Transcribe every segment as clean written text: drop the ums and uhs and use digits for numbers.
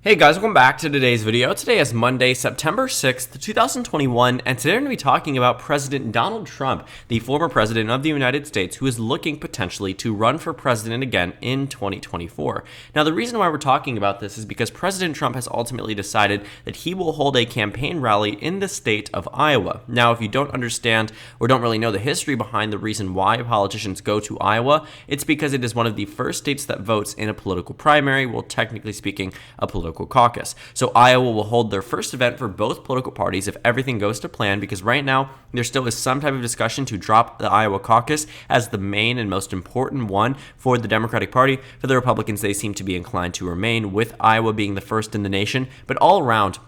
Hey guys, welcome back to today's video. Today is Monday, September 6th, 2021, and today we're going to be talking about President Donald Trump, the former president of the United States, who is looking potentially to run for president again in 2024. Now, the reason why we're talking about this is because President Trump has ultimately decided that he will hold a campaign rally in the state of Iowa. Now, if you don't understand or don't really know the history behind the reason why politicians go to Iowa, it's because it is one of the first states that votes in a political primary, well, technically speaking, a political caucus. So Iowa will hold their first event for both political parties if everything goes to plan, because right now there still is some type of discussion to drop the Iowa caucus as the main and most important one for the Democratic Party. For the Republicans, they seem to be inclined to remain, with Iowa being the first in the nation. But all around,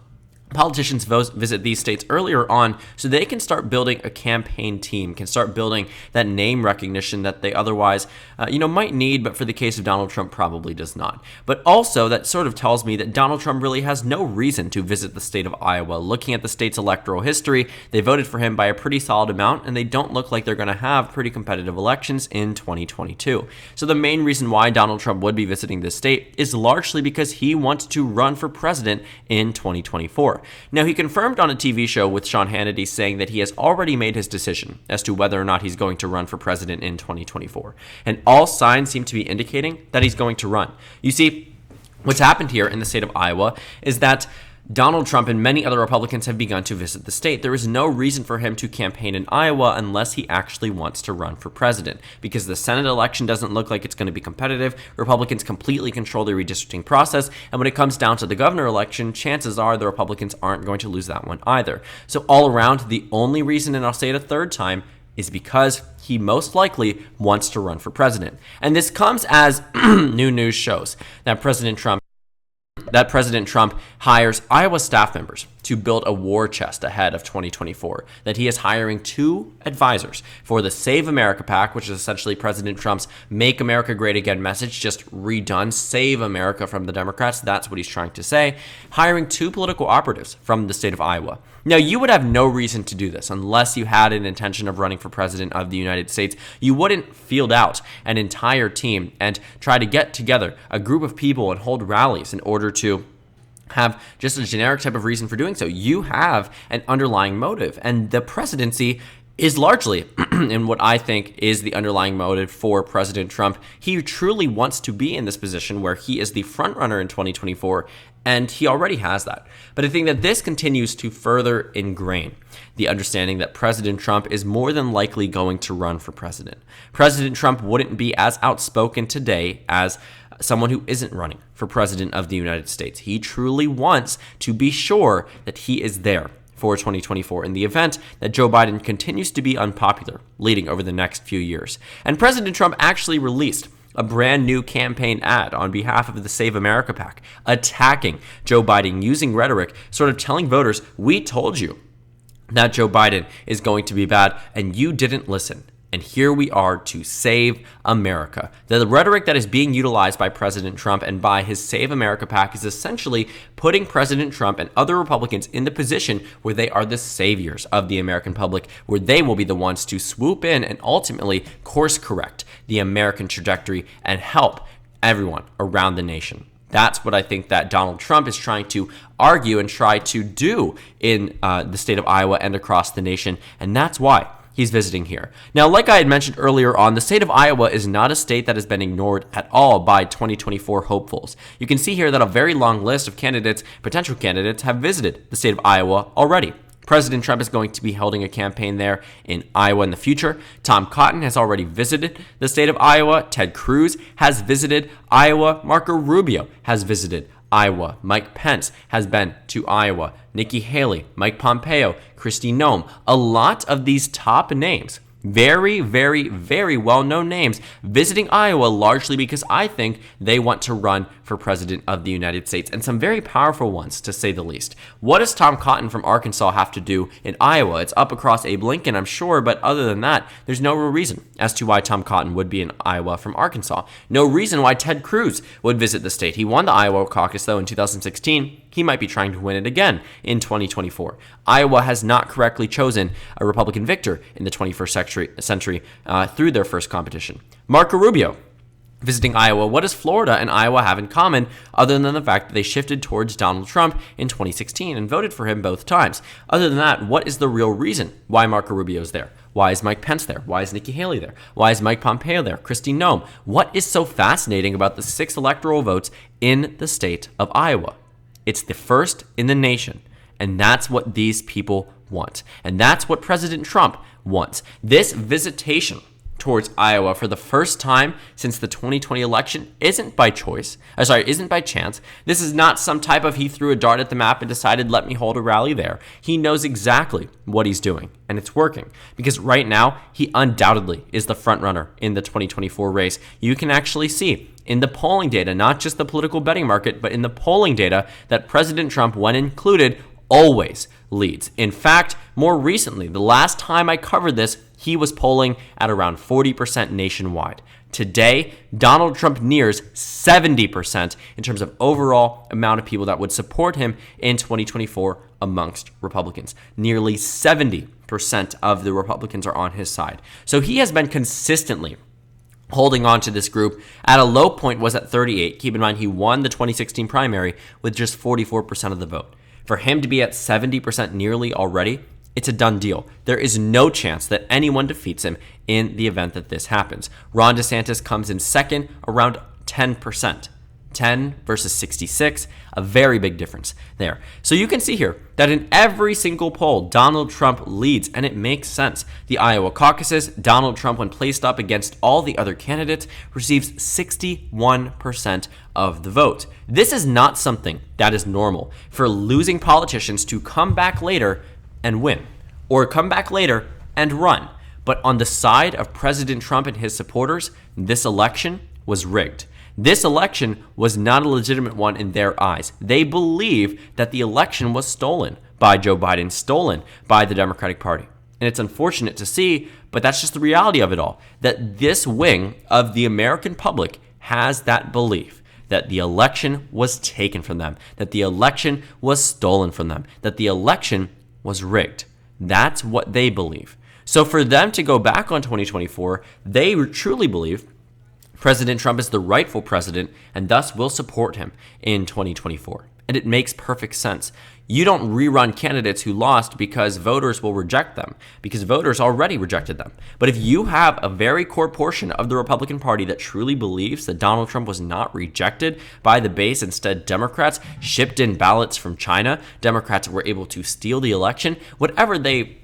politicians visit these states earlier on so they can start building a campaign team, can start building that name recognition that they otherwise, might need, but for the case of Donald Trump, probably does not. But also, that sort of tells me that Donald Trump really has no reason to visit the state of Iowa. Looking at the state's electoral history, they voted for him by a pretty solid amount, and they don't look like they're going to have pretty competitive elections in 2022. So the main reason why Donald Trump would be visiting this state is largely because he wants to run for president in 2024. Now, he confirmed on a TV show with Sean Hannity saying that he has already made his decision as to whether or not he's going to run for president in 2024. And all signs seem to be indicating that he's going to run. You see, what's happened here in the state of Iowa is that Donald Trump and many other Republicans have begun to visit the state. There is no reason for him to campaign in Iowa unless he actually wants to run for president, because the Senate election doesn't look like it's going to be competitive. Republicans completely control the redistricting process, and when it comes down to the governor election, chances are the Republicans aren't going to lose that one either. So all around, the only reason, and I'll say it a third time, is because he most likely wants to run for president. And this comes as new news shows that President Trump hires Iowa staff members to build a war chest ahead of 2024, that he is hiring 2 advisors for the Save America PAC, which is essentially President Trump's Make America Great Again message, just redone, Save America from the Democrats. That's what he's trying to say. Hiring 2 political operatives from the state of Iowa. Now, you would have no reason to do this unless you had an intention of running for president of the United States. You wouldn't field out an entire team and try to get together a group of people and hold rallies in order to have just a generic type of reason for doing so. You have an underlying motive, and the presidency is largely in what I think is the underlying motive for President Trump. He truly wants to be in this position where he is the front runner in 2024, and he already has that. But I think that this continues to further ingrain the understanding that President Trump is more than likely going to run for president. President Trump wouldn't be as outspoken today as someone who isn't running for president of the United States. He truly wants to be sure that he is there for 2024 in the event that Joe Biden continues to be unpopular leading over the next few years. And President Trump actually released a brand new campaign ad on behalf of the Save America PAC, attacking Joe Biden using rhetoric, sort of telling voters, we told you that Joe Biden is going to be bad and you didn't listen. And here we are to save America. The rhetoric that is being utilized by President Trump and by his Save America PAC is essentially putting President Trump and other Republicans in the position where they are the saviors of the American public, where they will be the ones to swoop in and ultimately course correct the American trajectory and help everyone around the nation. That's what I think that Donald Trump is trying to argue and try to do in the state of Iowa and across the nation, and that's why he's visiting here. Now, like I had mentioned earlier on, the state of Iowa is not a state that has been ignored at all by 2024 hopefuls. You can see here that a very long list of potential candidates, have visited the state of Iowa already. President Trump is going to be holding a campaign there in Iowa in the future. Tom Cotton has already visited the state of Iowa. Ted Cruz has visited Iowa. Marco Rubio has visited Iowa. Mike Pence has been to Iowa. Nikki Haley, Mike Pompeo, Kristi Noem. A lot of these top names, very, very, very well-known names, visiting Iowa largely because I think they want to run for president of the United States, and some very powerful ones, to say the least. What does Tom Cotton from Arkansas have to do in Iowa? It's up across Abe Lincoln, I'm sure, but other than that, there's no real reason as to why Tom Cotton would be in Iowa from Arkansas. No reason why Ted Cruz would visit the state. He won the Iowa caucus, though, in 2016. He might be trying to win it again in 2024. Iowa has not correctly chosen a Republican victor in the 21st century through their first competition. Marco Rubio Visiting Iowa, what does Florida and Iowa have in common other than the fact that they shifted towards Donald Trump in 2016 and voted for him both times? Other than that, what is the real reason why Marco Rubio is there? Why is Mike Pence there? Why is Nikki Haley there? Why is Mike Pompeo there? Kristi Noem? What is so fascinating about the 6 electoral votes in the state of Iowa? It's the first in the nation, and that's what these people want. And that's what President Trump wants. This visitation towards Iowa for the first time since the 2020 election isn't by chance. This is not some type of he threw a dart at the map and decided, let me hold a rally there. He knows exactly what he's doing, and it's working because right now he undoubtedly is the front runner in the 2024 race. You can actually see in the polling data, not just the political betting market, but in the polling data that President Trump, when included, always leads. In fact, more recently, the last time I covered this, he was polling at around 40% nationwide. Today, Donald Trump nears 70% in terms of overall amount of people that would support him in 2024 amongst Republicans. Nearly 70% of the Republicans are on his side. So he has been consistently holding on to this group. At a low point was at 38. Keep in mind, he won the 2016 primary with just 44% of the vote. For him to be at 70% nearly already, it's a done deal. There is no chance that anyone defeats him in the event that this happens. Ron DeSantis comes in second, around 10%. 10 versus 66, a very big difference there. So you can see here that in every single poll, Donald Trump leads, and it makes sense. The Iowa caucuses, Donald Trump, when placed up against all the other candidates, receives 61% of the vote. This is not something that is normal for losing politicians to come back later and win, or come back later and run. But on the side of President Trump and his supporters, this election was rigged. This election was not a legitimate one in their eyes. They believe that the election was stolen by Joe Biden, stolen by the Democratic Party. And it's unfortunate to see, but that's just the reality of it all, that this wing of the American public has that belief that the election was taken from them, that the election was stolen from them, that the election was rigged. That's what they believe. So for them to go back on 2024, they truly believe President Trump is the rightful president and thus will support him in 2024. And it makes perfect sense. You don't rerun candidates who lost because voters will reject them, because voters already rejected them. But if you have a very core portion of the Republican Party that truly believes that Donald Trump was not rejected by the base, instead Democrats shipped in ballots from China, Democrats were able to steal the election, whatever they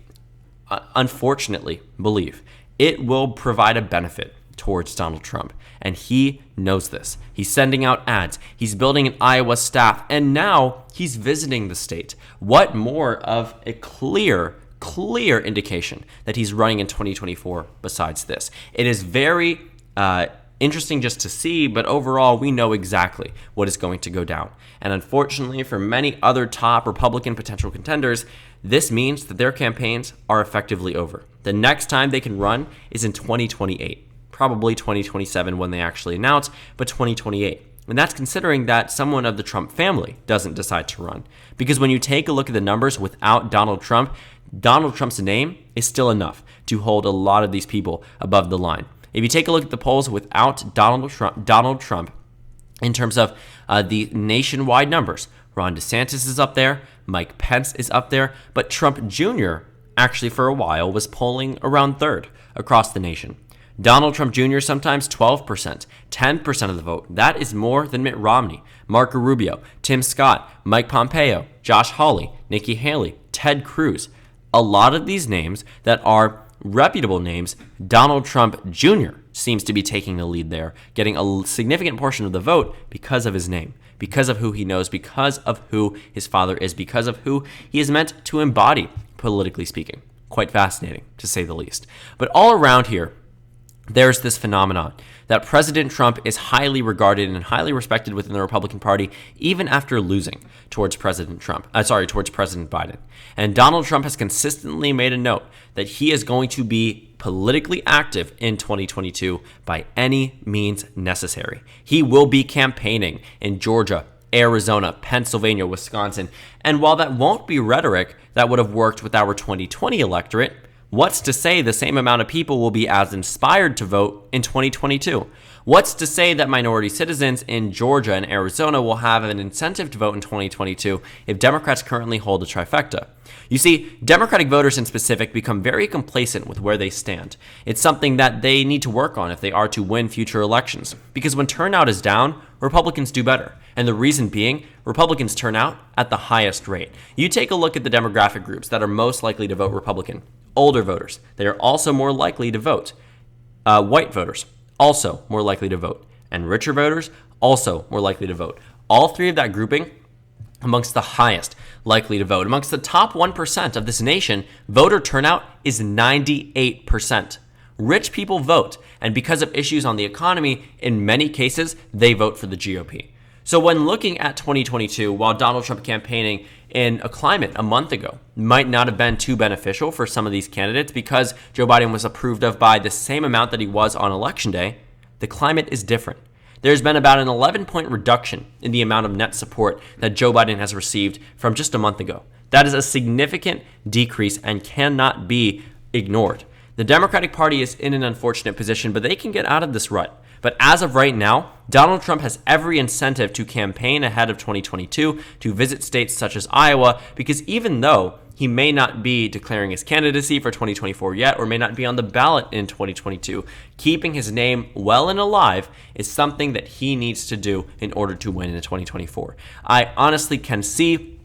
unfortunately believe, it will provide a benefit towards Donald Trump. And he knows this. He's sending out ads. He's building an Iowa staff. And now he's visiting the state. What more of a clear indication that he's running in 2024 besides this? It is very interesting just to see, but overall, we know exactly what is going to go down. And unfortunately, for many other top Republican potential contenders, this means that their campaigns are effectively over. The next time they can run is in 2028. Probably 2027 when they actually announce, but 2028. And that's considering that someone of the Trump family doesn't decide to run. Because when you take a look at the numbers without Donald Trump's name is still enough to hold a lot of these people above the line. If you take a look at the polls without Donald Trump in terms of the nationwide numbers, Ron DeSantis is up there, Mike Pence is up there, but Trump Jr. actually for a while was polling around third across the nation. Donald Trump Jr. sometimes 12%, 10% of the vote. That is more than Mitt Romney, Marco Rubio, Tim Scott, Mike Pompeo, Josh Hawley, Nikki Haley, Ted Cruz. A lot of these names that are reputable names, Donald Trump Jr. seems to be taking the lead there, getting a significant portion of the vote because of his name, because of who he knows, because of who his father is, because of who he is meant to embody, politically speaking. Quite fascinating, to say the least. But all around here, there's this phenomenon that President Trump is highly regarded and highly respected within the Republican Party, even after losing towards President Biden. And Donald Trump has consistently made a note that he is going to be politically active in 2022 by any means necessary. He will be campaigning in Georgia, Arizona, Pennsylvania, Wisconsin. And while that won't be rhetoric that would have worked with our 2020 electorate, What's to say the same amount of people will be as inspired to vote in 2022? What's to say that minority citizens in Georgia and Arizona will have an incentive to vote in 2022 if Democrats currently hold a trifecta? You see, Democratic voters in specific become very complacent with where they stand. It's something that they need to work on if they are to win future elections. Because when turnout is down, Republicans do better. And the reason being, Republicans turn out at the highest rate. You take a look at the demographic groups that are most likely to vote Republican. Older voters, they are also more likely to vote. White voters, also more likely to vote. And richer voters, also more likely to vote. All three of that grouping amongst the highest likely to vote. Amongst the top 1% of this nation, voter turnout is 98%. Rich people vote, and because of issues on the economy, in many cases, they vote for the GOP. So when looking at 2022, while Donald Trump campaigning in a climate a month ago might not have been too beneficial for some of these candidates because Joe Biden was approved of by the same amount that he was on Election Day, the climate is different. There's been about an 11-point reduction in the amount of net support that Joe Biden has received from just a month ago. That is a significant decrease and cannot be ignored. The Democratic Party is in an unfortunate position, but they can get out of this rut. But as of right now, Donald Trump has every incentive to campaign ahead of 2022, to visit states such as Iowa, because even though he may not be declaring his candidacy for 2024 yet, or may not be on the ballot in 2022, keeping his name well and alive is something that he needs to do in order to win in 2024. I honestly can see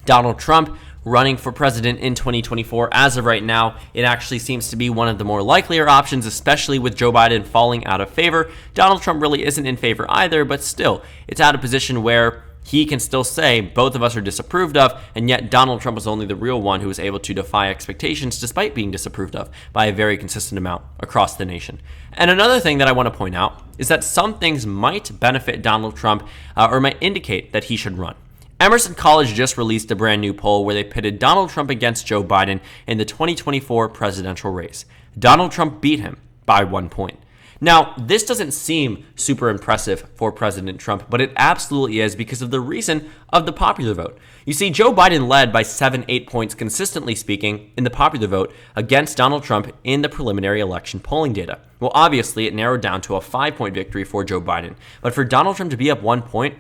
Donald Trump running for president in 2024. As of right now, it actually seems to be one of the more likelier options, especially with Joe Biden falling out of favor. Donald Trump really isn't in favor either, but still, it's at a position where he can still say both of us are disapproved of, and yet Donald Trump was only the real one who was able to defy expectations despite being disapproved of by a very consistent amount across the nation. And another thing that I want to point out is that some things might benefit Donald Trump or might indicate that he should run. Emerson College just released a brand new poll where they pitted Donald Trump against Joe Biden in the 2024 presidential race. Donald Trump beat him by 1 point. Now, this doesn't seem super impressive for President Trump, but it absolutely is because of the reason of the popular vote. You see, Joe Biden led by 7-8 points, consistently speaking, in the popular vote against Donald Trump in the preliminary election polling data. Well, obviously, it narrowed down to a 5-point victory for Joe Biden. But for Donald Trump to be up 1 point,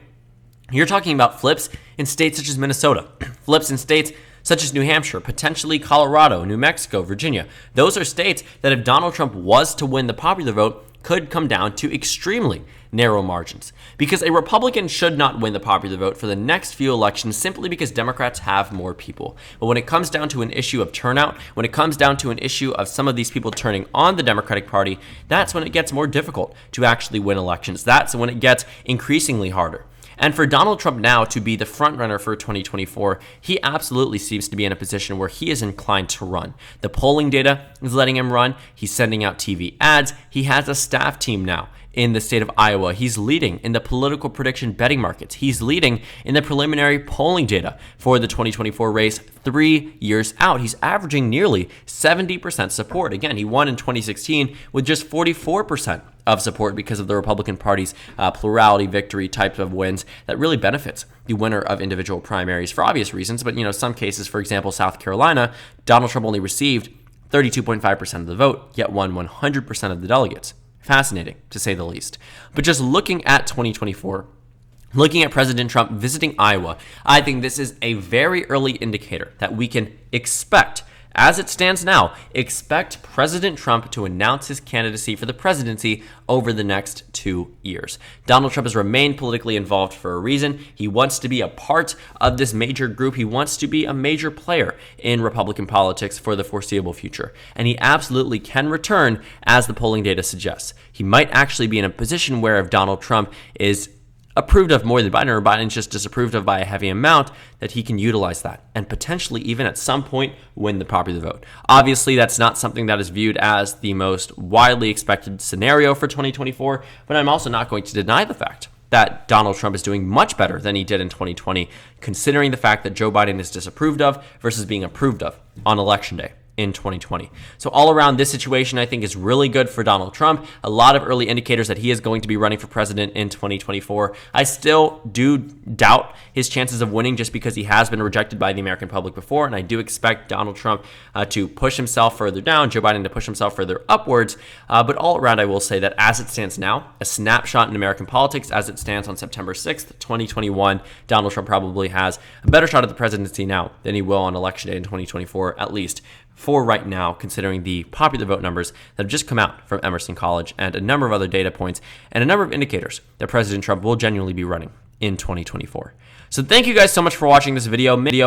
you're talking about flips in states such as Minnesota, flips in states such as New Hampshire, potentially Colorado, New Mexico, Virginia. Those are states that if Donald Trump was to win the popular vote, could come down to extremely narrow margins. Because a Republican should not win the popular vote for the next few elections simply because Democrats have more people. But when it comes down to an issue of turnout, when it comes down to an issue of some of these people turning on the Democratic Party, that's when it gets more difficult to actually win elections. That's when it gets increasingly harder. And for Donald Trump now to be the frontrunner for 2024, he absolutely seems to be in a position where he is inclined to run. The polling data is letting him run. He's sending out TV ads. He has a staff team now in the state of Iowa. He's leading in the political prediction betting markets. He's leading in the preliminary polling data for the 2024 race 3 years out. He's averaging nearly 70% support. Again, he won in 2016 with just 44% of support because of the Republican Party's plurality victory type of wins that really benefits the winner of individual primaries for obvious reasons. But, some cases, for example, South Carolina, Donald Trump only received 32.5% of the vote, yet won 100% of the delegates. Fascinating, to say the least. But just looking at 2024, looking at President Trump visiting Iowa, I think this is a very early indicator that we can expect, as it stands now, expect President Trump to announce his candidacy for the presidency over the next 2 years. Donald Trump has remained politically involved for a reason. He wants to be a part of this major group. He wants to be a major player in Republican politics for the foreseeable future. And he absolutely can return, as the polling data suggests. He might actually be in a position where if Donald Trump is approved of more than Biden, or Biden's just disapproved of by a heavy amount, that he can utilize that and potentially even at some point win the popular vote. Obviously, that's not something that is viewed as the most widely expected scenario for 2024, but I'm also not going to deny the fact that Donald Trump is doing much better than he did in 2020, considering the fact that Joe Biden is disapproved of versus being approved of on Election Day. in 2020. So all around, this situation I think is really good for Donald Trump. A lot of early indicators that he is going to be running for president in 2024. I still do doubt his chances of winning just because he has been rejected by the American public before, and I do expect Donald Trump to push himself further down, Joe Biden to push himself further upwards. But all around, I will say that as it stands now, a snapshot in American politics as it stands on September 6th, 2021, Donald Trump probably has a better shot at the presidency now than he will on election day in 2024, at least for right now, considering the popular vote numbers that have just come out from Emerson College and a number of other data points and a number of indicators that President Trump will genuinely be running in 2024. So thank you guys so much for watching this video.